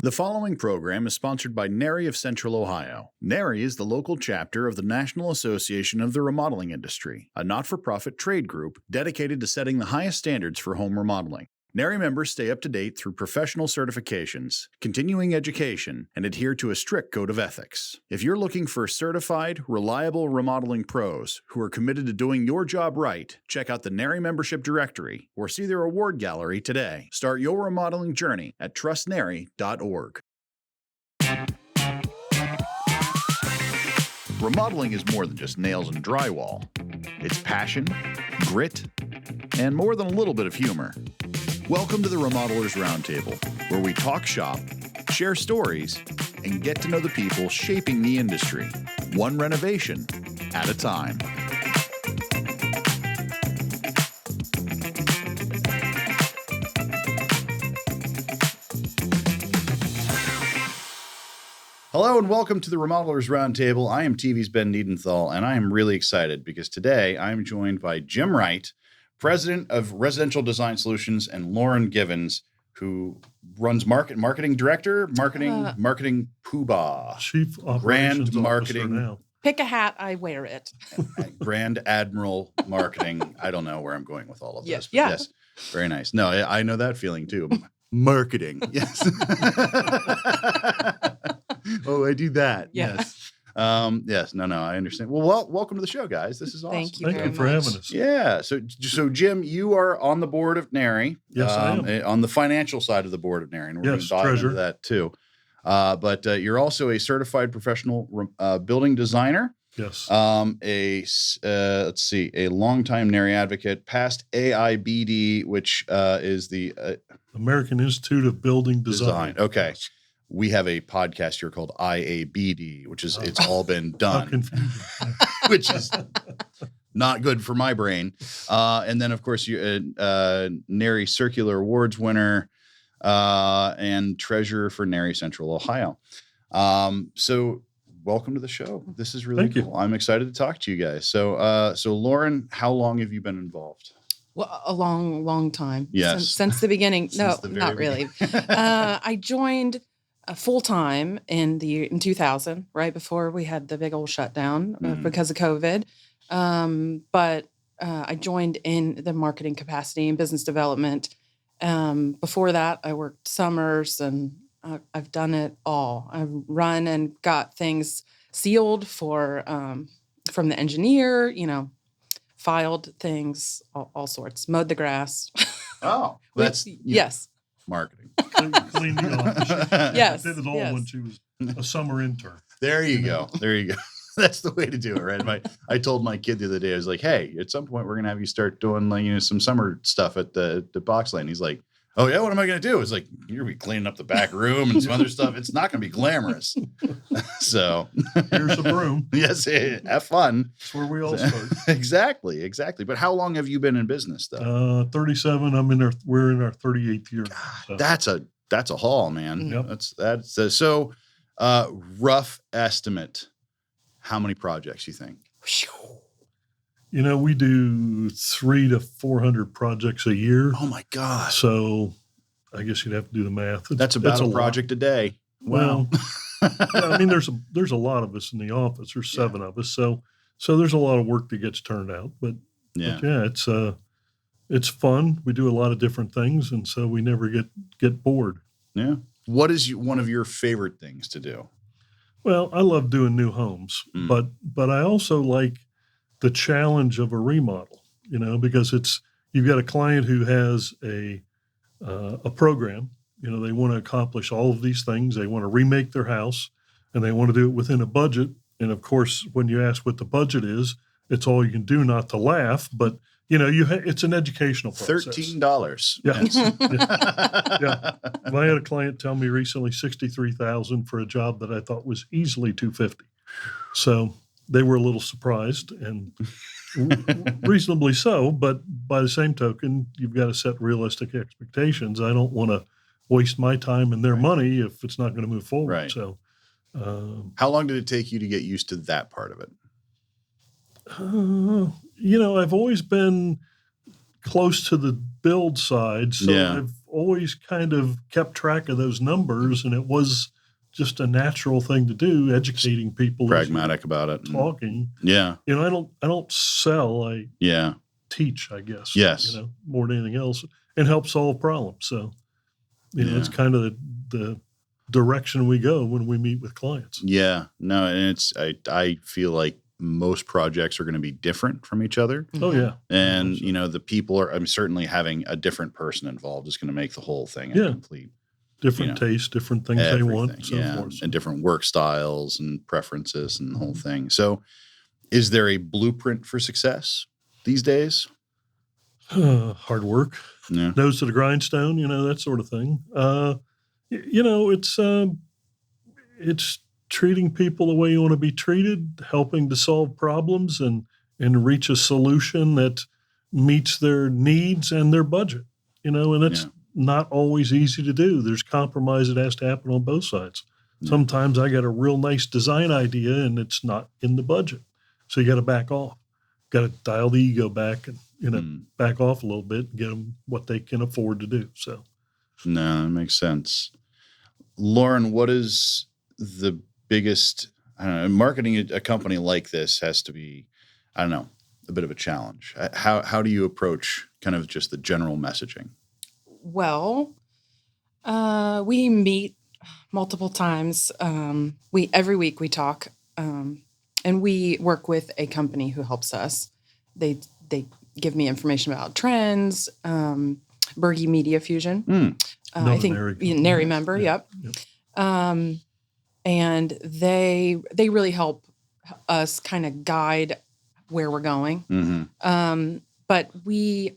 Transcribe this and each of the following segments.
The following program is sponsored by NARI of Central Ohio. NARI is the local chapter of the National Association of the Remodeling Industry, a not-for-profit trade group dedicated to setting the highest standards for home remodeling. NARI members stay up to date through professional certifications, continuing education, and adhere to a strict code of ethics. If you're looking for certified, reliable remodeling pros who are committed to doing your job right, check out the NARI membership directory or see their award gallery today. Start your remodeling journey at trustnari.org. Remodeling is more than just nails and drywall. It's passion, grit, and more than a little bit of humor. Welcome to the Remodelers Roundtable, where we talk shop, share stories, and get to know the people shaping the industry, one renovation at a time. Hello and welcome to the Remodelers Roundtable. I am TV's Ben Niedenthal, and I am really excited because today I am joined by Jim Wright, President of Residential Design Solutions, and Lauren Givens, who runs marketing director, marketing poobah, Chief Grand Marketing now. Pick a hat, I wear it. Grand Admiral Marketing. I don't know where I'm going with all of this. But Yeah. Yes, very nice. No, I know that feeling too. Marketing. Yes. Oh, I do that. Yeah. Yes. Yes. No, I understand. Well, welcome to the show, guys. This is awesome. Thank you Thank very you for much. having us. Yeah. So Jim, you are on the board of NARI. Yes, I am. On the financial side of the boord of NARI, and we're Yes, going to dive into treasurer. that too. But you're also a certified professional building designer. Yes. A longtime NARI advocate, past AIBD, which is the American Institute of Building Design. Okay. Yes. We have a podcast here called IABD, which is it's all been How done, confusing. which is not good for my brain. And then, of course, you're NARI Circular Awards winner and treasurer for NARI Central Ohio. So welcome to the show. This is really Thank you. cool. I'm excited to talk to you guys. So Lauren, how long have you been involved? Well, a long time. Yes. Since the beginning. No, Since the very not really. I joined full-time in 2000, right before we had the big old shutdown because of COVID. But I joined in the marketing capacity and business development. Before that, I worked summers and I've done it all. I've run and got things sealed for from the engineer, filed things, all sorts, mowed the grass. Oh, that's yes. marketing. Clean the office. Yes, Did it all yes. when she was a summer intern. There you go. That's the way to do it, right? I told my kid the other day, I was like, hey, at some point we're going to have you start doing some summer stuff at the box lane. He's like, oh yeah, what am I going to do? It's like, you're going to be cleaning up the back room and some other stuff. It's not going to be glamorous. So Here's a broom. yes, have fun. That's where we all start. Exactly. But how long have you been in business though? 37. We're in our 38th year. So. That's a haul, man. Yep. That's so rough estimate. How many projects you think? We do 300 to 400 projects a year. Oh my gosh. So I guess you'd have to do the math. That's about a project a day. Wow. Well, there's a lot of us in the office. There's 7 of us. So there's a lot of work that gets turned out, but yeah, it's fun. We do a lot of different things. And so we never get bored. Yeah. What is one of your favorite things to do? Well, I love doing new homes, but I also like the challenge of a remodel, because you've got a client who has a program, they want to accomplish all of these things. They want to remake their house and they want to do it within a budget. And of course, when you ask what the budget is, it's all you can do not to laugh, but it's an educational process. $13. Yeah. Yes. Yeah. I had a client tell me recently $63,000 for a job that I thought was easily $250,000. So they were a little surprised, and reasonably so. But by the same token, you've got to set realistic expectations. I don't want to waste my time and their money if it's not going to move forward. Right. So, how long did it take you to get used to that part of it? I've always been close to the build side, so Yeah. I've always kind of kept track of those numbers, and it was just a natural thing to do, educating people, pragmatic about it, talking. Yeah, I don't sell. I teach, I guess. Yes, more than anything else, and help solve problems. So, it's kind of the direction we go when we meet with clients. Yeah, no, and I feel like most projects are going to be different from each other. Oh yeah, and the people are. I'm certainly having a different person involved is going to make the whole thing complete. Different tastes, different things they want, and so forth. And different work styles and preferences and the whole thing. So, is there a blueprint for success these days? Hard work, nose to the grindstone, that sort of thing. It's treating people the way you want to be treated, helping to solve problems and reach a solution that meets their needs and their budget, and that's not always easy to do. There's compromise that has to happen on both sides. Sometimes I got a real nice design idea and it's not in the budget. So you got to back off, got to dial the ego back and, back off a little bit and get them what they can afford to do. So. No, that makes sense. Lauren, what is the biggest, marketing a company like this has to be, a bit of a challenge. How do you approach kind of just the general messaging? Well, we meet multiple times. Every week we talk, and we work with a company who helps us. They give me information about trends, Berge Media Fusion. I think NARI member. Yep. And they really help us kind of guide where we're going. Mm-hmm. But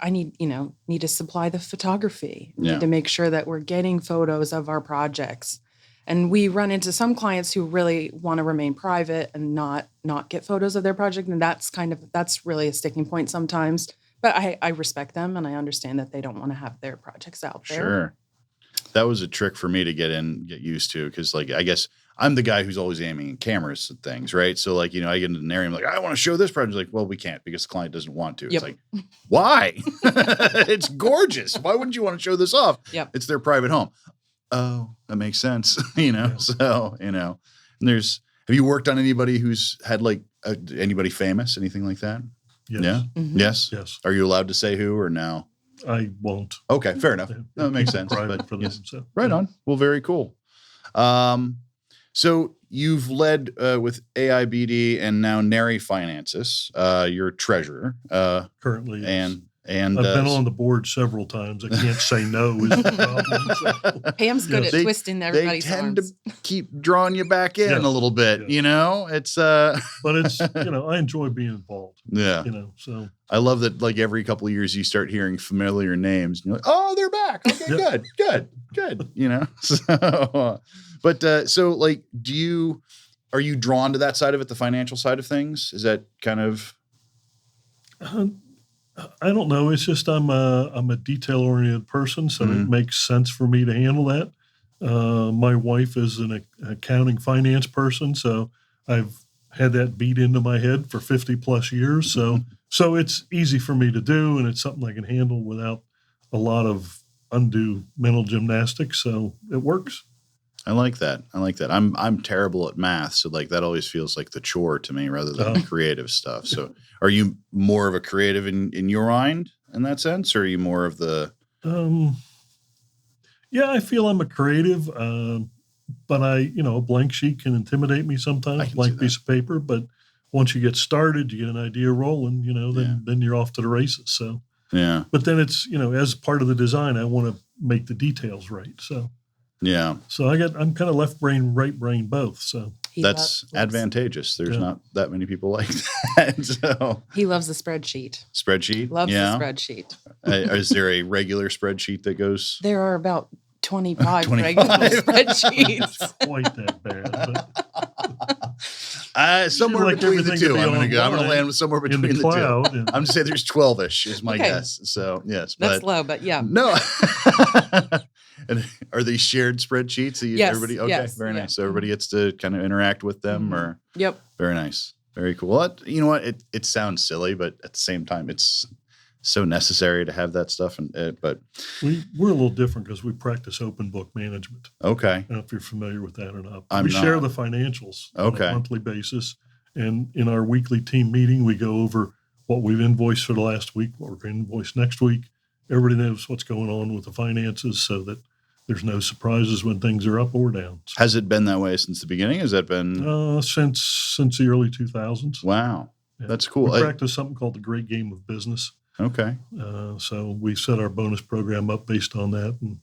I need to supply the photography. Need to make sure that we're getting photos of our projects. And we run into some clients who really want to remain private and not get photos of their project. And that's really a sticking point sometimes. But I respect them and I understand that they don't want to have their projects out there. Sure. That was a trick for me to get used to. Cause I guess I'm the guy who's always aiming at cameras and things, right? So I get into an area, I'm like, I want to show this project. Like, well, we can't because the client doesn't want to. It's like, why? It's gorgeous. Why wouldn't you want to show this off? Yep. It's their private home. Oh, that makes sense. So, and have you worked on anybody who's had anybody famous, anything like that? Yes. Yeah. Mm-hmm. Yes. Are you allowed to say who or no? I won't. Okay. Fair enough. No, that makes sense. But for them, so. Right on. Well, very cool. So you've led with AIBD and now NARI Finances. You're treasurer currently, yes. And I've been on the board several times. I can't say no is the problem. So. Pam's good at twisting everybody's arms. They tend to keep drawing you back in a little bit. It's but it's I enjoy being involved. Yeah, so I love that. Every couple of years, you start hearing familiar names. And you're like, oh, they're back. Okay, good. So, but so are you drawn to that side of it, the financial side of things? Is that kind of? I don't know. It's just I'm a detail-oriented person, so it makes sense for me to handle that. My wife is an accounting finance person, so I've had that beat into my head for 50 plus years. So it's easy for me to do, and it's something I can handle without a lot of undue mental gymnastics. So it works. I like that. I'm terrible at math, so that always feels like the chore to me rather than the creative stuff. So, are you more of a creative in your mind in that sense, or are you more of the? Yeah, I feel I'm a creative, but a blank sheet can intimidate me sometimes. Blank piece of paper, but once you get started, you get an idea rolling. Then you're off to the races. So yeah. But then it's as part of the design, I want to make the details right. So. Yeah. So I'm kind of left brain, right brain, both. So that's advantageous. There's not that many people like that. So he loves the spreadsheet. Spreadsheet? Loves the spreadsheet. Is there a regular spreadsheet that goes? There are about 25 regular spreadsheets. Not quite that bad. But somewhere between the two. I'm going to land somewhere between the cloud two. I'm going to say there's 12-ish is my guess. So yes. That's low, but yeah. No. And are they shared spreadsheets? Yes. Everybody? Okay, yes, very nice. So everybody gets to kind of interact with them, or yep. Very nice, very cool. Well, you know what? It sounds silly, but at the same time, it's so necessary to have that stuff. But we're a little different because we practice open book management. okay, I don't know if you're familiar with that or not. I'm we not. share the financials on Okay. a monthly basis. And in our weekly team meeting, we go over what we've invoiced for the last week, what we're going to invoice next week. Everybody knows what's going on with the finances so that there's no surprises when things are up or down. So, Has it been that way since the beginning? Has that been? since the early 2000s. Wow, Yeah. that's cool. We practice something called the Great Game of Business. Okay. So we set our bonus program up based on that, and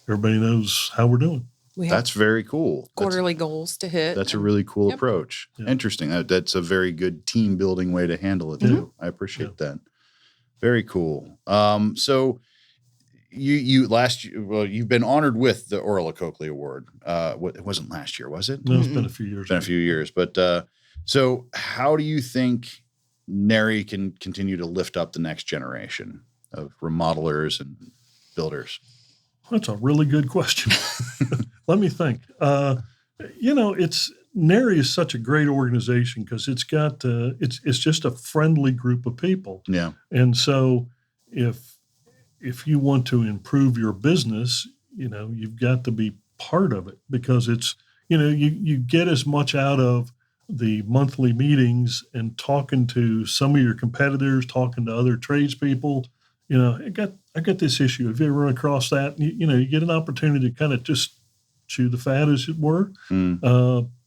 everybody knows how we're doing. We have That's very cool. quarterly goals to hit. That's a really cool Yep. approach. Yeah. Interesting. That's a very good team building way to handle it too. I appreciate that. Very cool. So you last year, well, you've been honored with the Orla Coakley Award. It wasn't last year, was it? No, it's been a few years. It's been a few years, but so how do you think NARI can continue to lift up the next generation of remodelers and builders? That's a really good question. Let me think. NARI is such a great organization because it's got it's just a friendly group of people. Yeah. And so if you want to improve your business, you've got to be part of it because it's you get as much out of the monthly meetings and talking to some of your competitors, talking to other tradespeople. I got this issue. Have you ever run across that? You get an opportunity to kind of just chew the fat, as it were.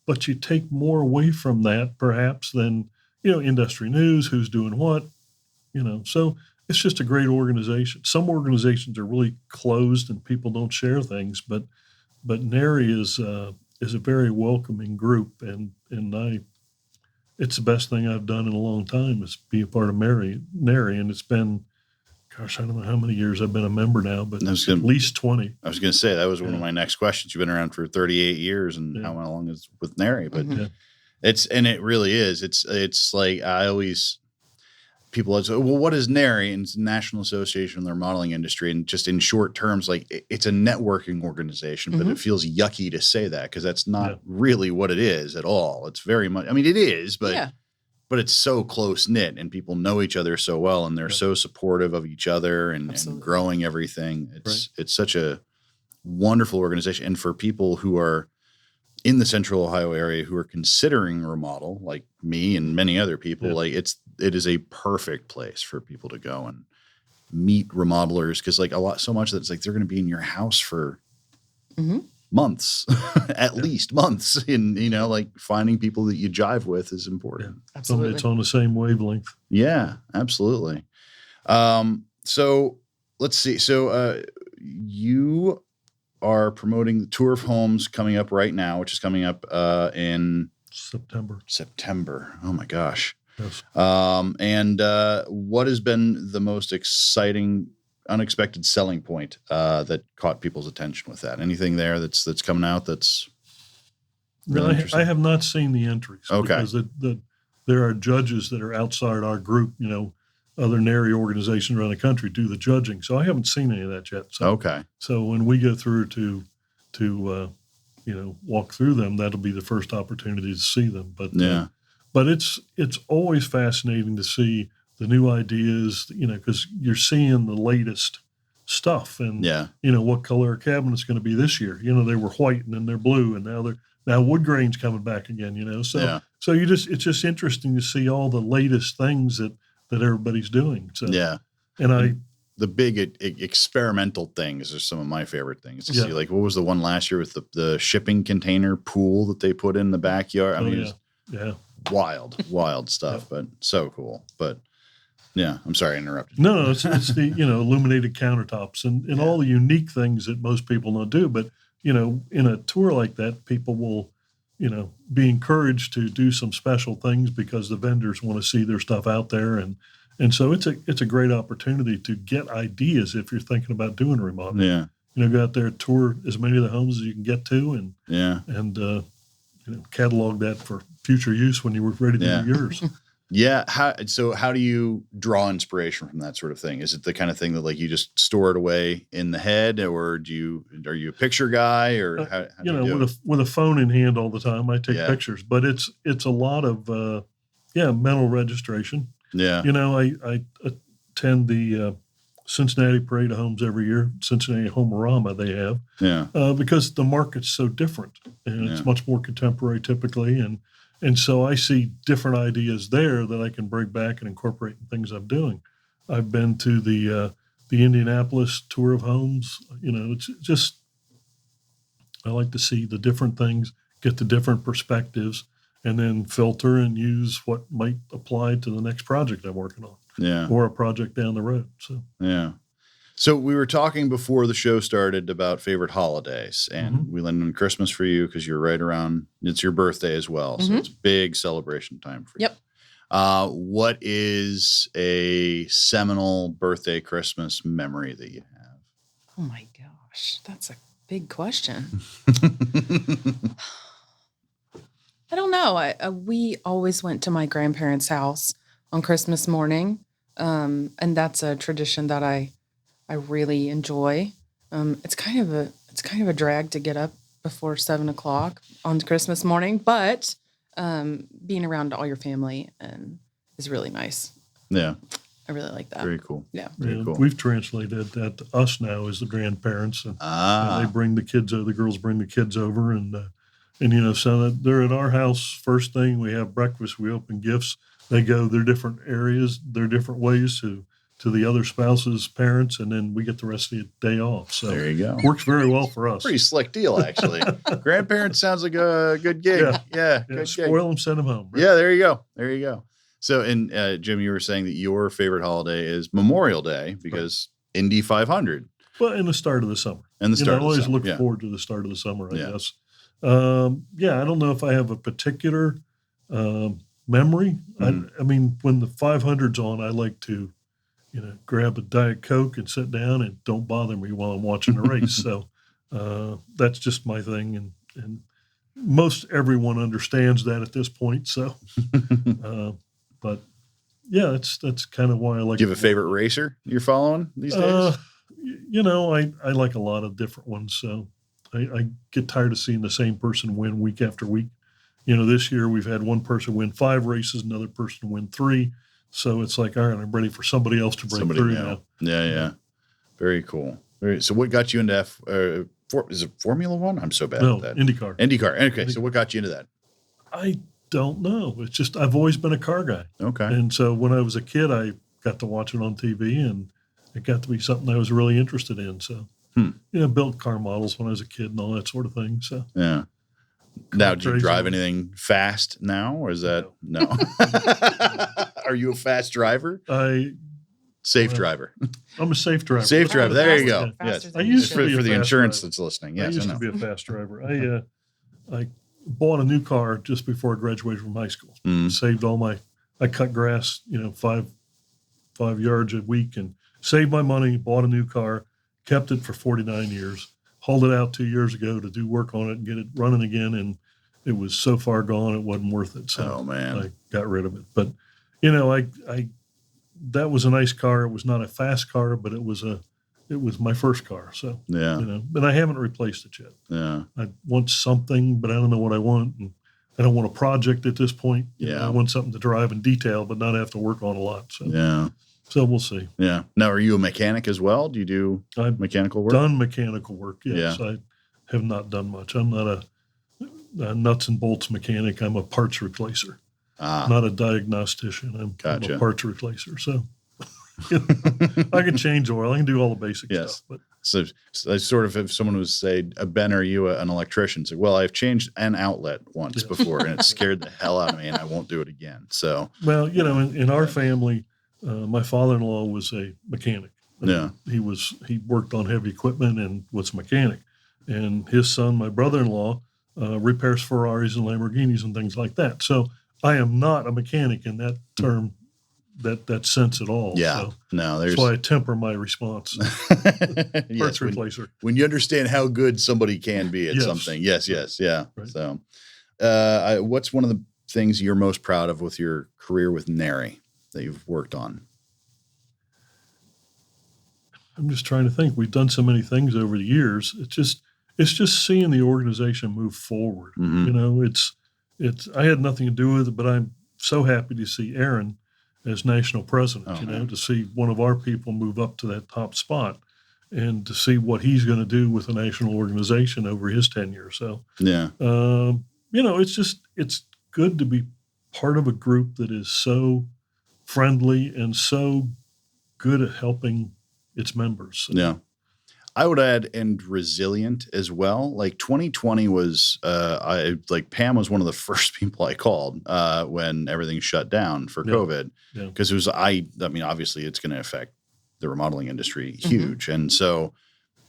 But you take more away from that, perhaps, than industry news, who's doing what. So it's just a great organization. Some organizations are really closed and people don't share things, but NARI is a very welcoming group, and it's the best thing I've done in a long time is be a part of NARI, and it's been. Gosh, I don't know how many years I've been a member now, but at least 20. I was going to say that was one of my next questions. You've been around for 38 years, and how long is with NARI? But it really is. It's like people say, well, what is NARI? And it's the National Association of the Remodeling Industry, and just in short terms, like it's a networking organization. But it feels yucky to say that because that's not really what it is at all. It's very much. I mean, it is, but. But it's so close knit and people know each other so well and they're so supportive of each other and growing everything. It's such a wonderful organization. And for people who are in the Central Ohio area who are considering remodel, like me and many other people, it is a perfect place for people to go and meet remodelers. Cause so much that it's like, they're going to be in your house for months, at least months. And finding people that you jive with is important. Absolutely. It's on the same wavelength. Yeah, absolutely. So let's see. So you are promoting the tour of homes coming up right now, which is coming up in September. Oh my gosh. Yes. And what has been the most exciting unexpected selling point that caught people's attention with that? Anything there that's coming out that's really interesting? I have not seen the entries. Okay. Because there are judges that are outside our group, other NARI organizations around the country do the judging. So I haven't seen any of that yet. So, okay. So when we go through to walk through them, that'll be the first opportunity to see them. But it's always fascinating to see the new ideas, because you're seeing the latest stuff and, what color a cabinet's going to be this year. They were white and then they're blue and now wood grain's coming back again, So it's just interesting to see all the latest things that everybody's doing. So, and the big experimental things are some of my favorite things to see. Like what was the one last year with the shipping container pool that they put in the backyard? I mean, wild stuff, but so cool. But yeah, I'm sorry I interrupted. No, it's the illuminated countertops and all the unique things that most people don't do. But in a tour like that, people will be encouraged to do some special things because the vendors want to see their stuff out there, and so it's a great opportunity to get ideas if you're thinking about doing a remodel. Yeah, go out there, tour as many of the homes as you can get to, and catalog that for future use when you're ready to do yours. Yeah. How do you draw inspiration from that sort of thing? Is it the kind of thing that you just store it away in the head, or are you a picture guy, or how do you do with a phone in hand all the time? I take pictures, but it's a lot of mental registration. Yeah. I attend the Cincinnati Parade of Homes every year. Cincinnati Home-A-Rama they have. Yeah. Because the market's so different and it's much more contemporary typically. And so I see different ideas there that I can bring back and incorporate in things I'm doing. I've been to the Indianapolis tour of homes. It's just, I like to see the different things, get the different perspectives, and then filter and use what might apply to the next project I'm working on. Yeah. Or a project down the road. So yeah. So we were talking before the show started about favorite holidays, and we landed on Christmas for you because you're right around, it's your birthday as well. So it's a big celebration time for you. Yep. What is a seminal birthday Christmas memory that you have? Oh my gosh, that's a big question. I don't know. We always went to my grandparents' house on Christmas morning, and that's a tradition that I really enjoy. It's kind of a drag to get up before 7:00 on Christmas morning, but being around all your family is really nice. Yeah. I really like that. Very cool. Yeah. Very cool. We've translated that to us now as the grandparents, and they bring the kids over. The girls bring the kids over, and so that they're at our house. First thing, we have breakfast. We open gifts. They go their different areas, their different ways to the other spouse's parents, and then we get the rest of the day off. So there you go. Works very well for us. Pretty slick deal, actually. Grandparents sounds like a good gig. Yeah. Good spoil gig. them, send them home. Right? Yeah, there you go. There you go. So, and Jim, you were saying that your favorite holiday is Memorial Day because Indy 500. Well, in the start of the summer. And the start I always look yeah. forward to the start of the summer, I guess. I don't know if I have a particular memory. I mean, when the 500's on, I like to, grab a Diet Coke and sit down and don't bother me while I'm watching the race. So that's just my thing. And most everyone understands that at this point. So, but yeah, that's kind of why I like. Do you have a favorite racer you're following these days? I like a lot of different ones. So I get tired of seeing the same person win week after week. This year we've had one person win 5 races, another person win 3. So it's like, all right, I'm ready for somebody else to break through now. Yeah. Very cool. So what got you into is it Formula One? I'm so bad at that. IndyCar. Okay. So what got you into that? I don't know. It's just, I've always been a car guy. Okay. And so when I was a kid, I got to watch it on TV, and it got to be something I was really interested in. So, built car models when I was a kid and all that sort of thing. So, yeah. Now, do you drive anything fast now, or is that no? Are you a fast driver? Safe driver. I'm a safe driver. Safe driver. There you go. Faster Yes. than I used you to be For a the fast insurance driver. that's listening. I Yes, used to be a fast driver. I bought a new car just before I graduated from high school. Saved I cut grass, 5 yards a week, and saved my money, bought a new car, kept it for 49 years, hauled it out 2 years ago to do work on it and get it running again. And it was so far gone, it wasn't worth it. So I got rid of it. But, that was a nice car. It was not a fast car, but it was my first car. So, but I haven't replaced it yet. Yeah. I want something, but I don't know what I want. And I don't want a project at this point. I want something to drive in detail, but not have to work on a lot. So, so we'll see. Yeah. Now, are you a mechanic as well? Do you do mechanical work? Done mechanical work. Yes. I have not done much. I'm not a nuts and bolts mechanic. I'm a parts replacer. Not a diagnostician. I'm a parts replacer. So I can change oil. I can do all the basic stuff. But so I sort of, if someone was say, Ben, are you an electrician? It's like, well, I've changed an outlet once before, and it scared the hell out of me, and I won't do it again. So, well, in our family, my father-in-law was a mechanic. He worked on heavy equipment and was a mechanic. And his son, my brother-in-law, repairs Ferraris and Lamborghinis and things like that. So I am not a mechanic in that term, that sense at all. Yeah. So that's why I temper my response. Parts replacer. When you understand how good somebody can be at something. Yes. Yeah. Right. So what's one of the things you're most proud of with your career with NARI that you've worked on? I'm just trying to think. We've done so many things over the years. It's just seeing the organization move forward. I had nothing to do with it, but I'm so happy to see Aaron as national president, man. to see one of our people move up to that top spot and to see what he's going to do with a national organization over his tenure. So, Yeah. it's good to be part of a group that is so friendly and so good at helping its members. So, Yeah. I would add, and resilient as well. Like 2020 was, Pam was one of the first people I called when everything shut down for COVID, because it was, obviously it's going to affect the remodeling industry huge. And so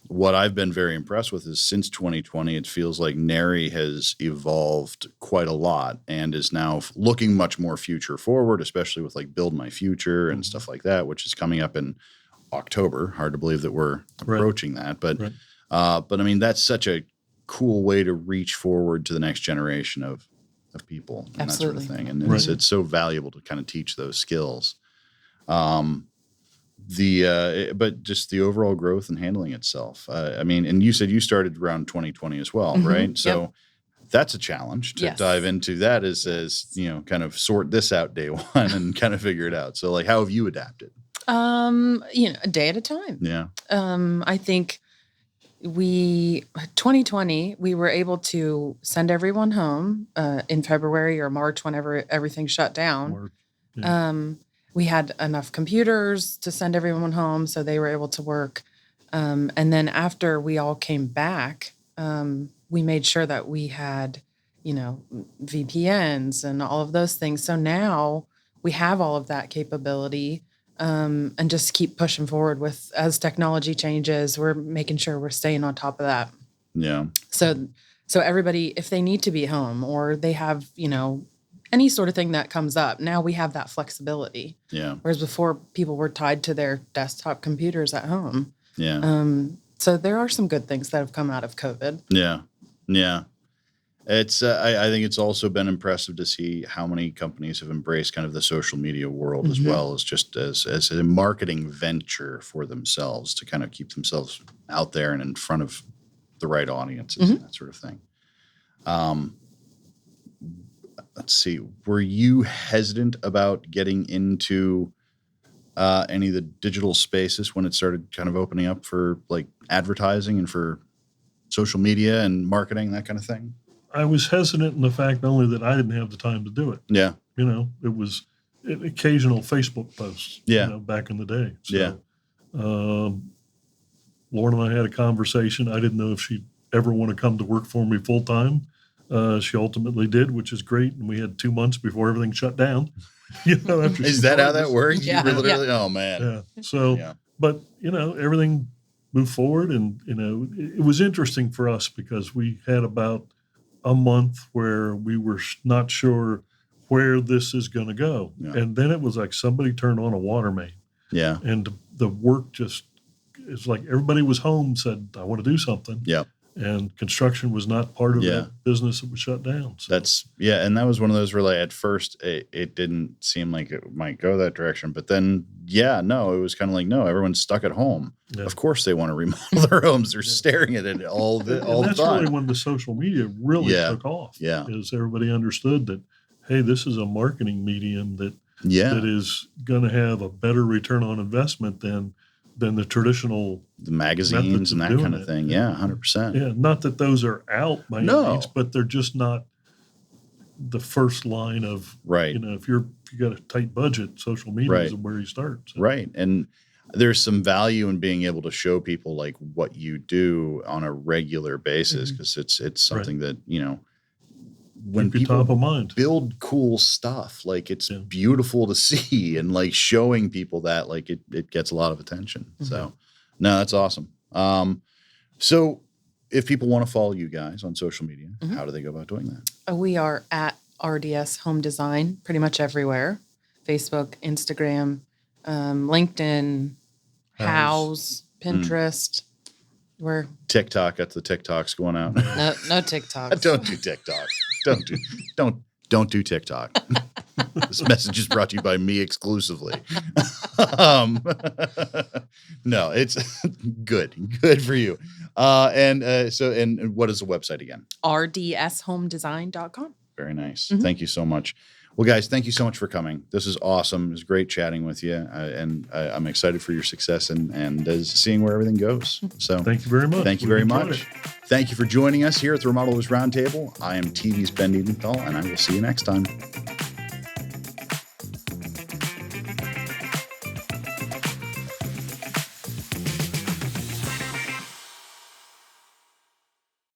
what I've been very impressed with is since 2020, it feels like NARI has evolved quite a lot and is now looking much more future forward, especially with like Build My Future and stuff like that, which is coming up in October. Hard to believe that we're approaching that, but I mean, that's such a cool way to reach forward to the next generation of people and that sort of thing. And it's so valuable to kind of teach those skills. But just the overall growth and handling itself. And you said you started around 2020 as well, right? So that's a challenge to dive into. That is, kind of sort this out day one and kind of figure it out. So like, how have you adapted? A day at a time. Yeah. I think 2020, we were able to send everyone home in February or March, whenever everything shut down. We had enough computers to send everyone home, so they were able to work. And then after we all came back, we made sure that we had, VPNs and all of those things. So now we have all of that capability. And just keep pushing forward with, as technology changes, we're making sure we're staying on top of that. Yeah. So everybody, if they need to be home or they have, any sort of thing that comes up, now we have that flexibility. Yeah. Whereas before, people were tied to their desktop computers at home. Yeah. So there are some good things that have come out of COVID. Yeah. Yeah. It's I think it's also been impressive to see how many companies have embraced kind of the social media world as well as just as a marketing venture for themselves to kind of keep themselves out there and in front of the right audiences and that sort of thing. Let's see. Were you hesitant about getting into any of the digital spaces when it started kind of opening up for like advertising and for social media and marketing, that kind of thing? I was hesitant in the fact only that I didn't have the time to do it. Yeah. It was occasional Facebook posts, back in the day. So, Lauren and I had a conversation. I didn't know if she'd ever want to come to work for me full time. She ultimately did, which is great. And we had 2 months before everything shut down. After is that how that works? Yeah. Oh man. Yeah. So, but everything moved forward, and it was interesting for us because we had about a month where we were not sure where this is going to go. Yeah. And then it was like somebody turned on a water main. Yeah. And the work it's like everybody was home, said, I want to do something. Yeah. And construction was not part of that business that was shut down. So. And that was one of those where at first it didn't seem like it might go that direction. But then, it was kind of like, no, everyone's stuck at home. Yeah. Of course they want to remodel their homes. They're staring at it all the time. That's really when the social media really took off. Yeah. Is everybody understood that, hey, this is a marketing medium that is going to have a better return on investment than the traditional magazines and that kind of thing. Yeah, 100%. Yeah, not that those are out by any means, but they're just not the first line of if you got a tight budget, social media is where you start. So. Right, and there's some value in being able to show people like what you do on a regular basis because it's something that when people top of mind. Build cool stuff, like it's beautiful to see, and like showing people that like it gets a lot of attention. Mm-hmm. So no, that's awesome. So if people want to follow you guys on social media, how do they go about doing that? We are at RDS Home Design pretty much everywhere. Facebook, Instagram, LinkedIn, House, Pinterest. We're TikTok. Got the TikToks going out. No TikToks. Don't do TikTok. Don't do TikTok. This message is brought to you by me exclusively. No, it's good for you. And what is the website again? rdshomdesign.com. Very nice. Thank you so much. Well, guys, thank you so much for coming. This is awesome. It was great chatting with you, and I'm excited for your success and seeing where everything goes. So Thank you very much. Thank you very much. Thank you for joining us here at the Remodelers Roundtable. I am TV's Ben Edenthal, and I will see you next time.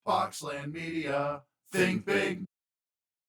Boxland Media. Think big.